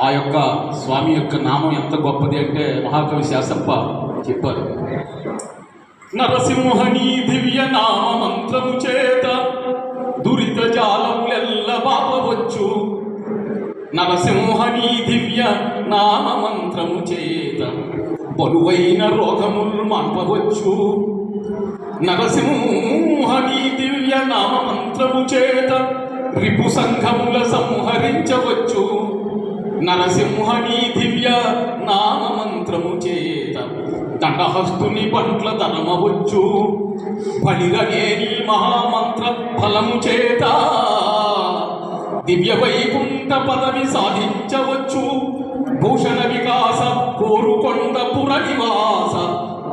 ఆ యొక్క స్వామి యొక్క నామం ఎంత గొప్పది అంటే మహాకవి శాసప్ప చెప్పారు. నరసింహని దివ్య నామ మంత్రము చేత దురిత జాలములెల్ల బాపవచ్చు. నరసింహని దివ్య నామ మంత్రము చేత బలువైన రోగములు మాపవచ్చు. నరసింహని దివ్య నామ మంత్రము చేత రిపు సంఘముల సంహరించవచ్చు. నరసింహని దివ్య నామ మంత్రము చేత దండహస్తుని పట్ల ధనమవచ్చు. బలిరనేని మహామంత్ర ఫలము చేత దివ్య వైకుంఠ పదవి సాధించవచ్చు. భూషణ వికాస కోరుకొండ పుర నివాస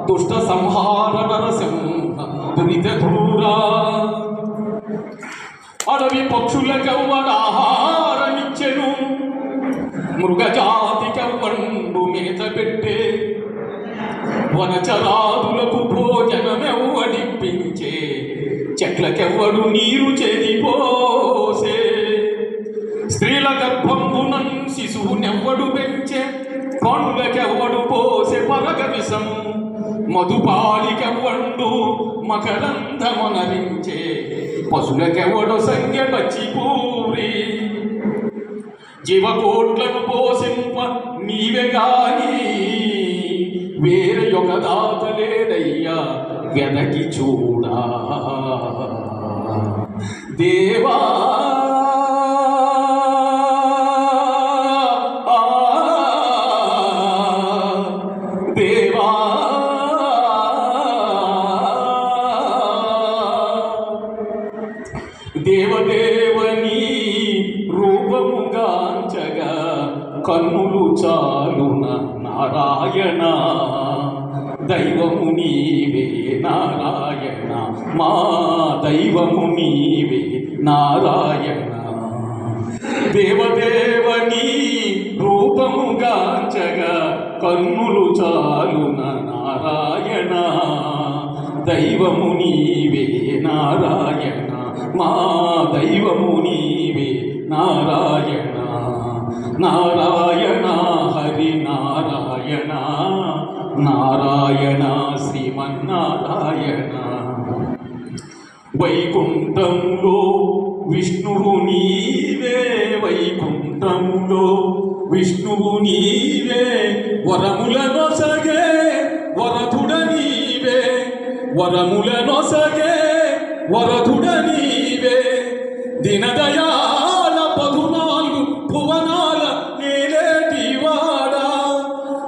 దుష్ట సంహార నరసింహ దురిత దూరా. అడవి పక్షులకెవ్వడాహారమిచ్చెను, మృగజాతికెవ్వండు మేత పెట్టే. వనచరాదులకు భోజనమెవ్వడిప్పించే, చెట్లకెవ్వడు నీరు చెదిపోసే. స్త్రీల గర్భంబునన్ శిశువునెవ్వడు పెంచే, పనులకెవ్వడు పోసే పరగ విషము. మధుపాలికెవ్వండు మకరంధమునరించే, పశులకెవ్వడు సంఖ్య పచ్చిపూరి. జీవకోట్లను పోషింప నీవే గాని వేరే ఒక దాత లేదయ్యా, వెనకి చూడా దేవా. దేవా దేవదేవని రూపముగాంచగా కన్నులు చాలున నారాయణ. దైవము నీవే నారాయణ, మా దైవము నీవే నారాయణ. దేవదేవని రూపముగాంచగా కన్నులు చాలున నారాయణ. దైవము నీవే నారాయణ, మా దైవము నీవే నారాయణ. నారాయణ హరి నారాయణ, నారాయణ శ్రీమన్నారాయణ. వైకుంఠములో విష్ణువు నీవే, వైకుంఠములో విష్ణువు నీవే. వరములనొసగే వరదుడ నీవే, వరములనొసగే వరదుడ నీవే. దినదయాల 14 భువనాల నేలేటివాడా.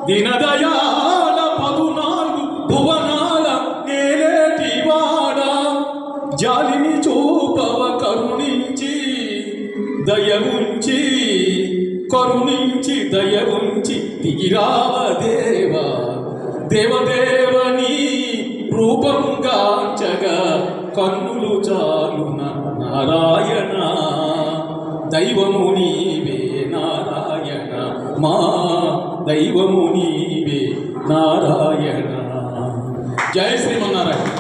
దినదయాల 14 భువనాల నేలేటివాడా. జాలిని చూపవ కరుణించి దయవుంచి, కరుణించి దయవుంచి దిగిరావ దేవా. దేవదేవని రూపంగాంచగా కన్నులు చాలున నారాయణ. దైవము నీవే నారాయణ, మా దైవము నీవే నారాయణ. జయ శ్రీమన్నారాయణ.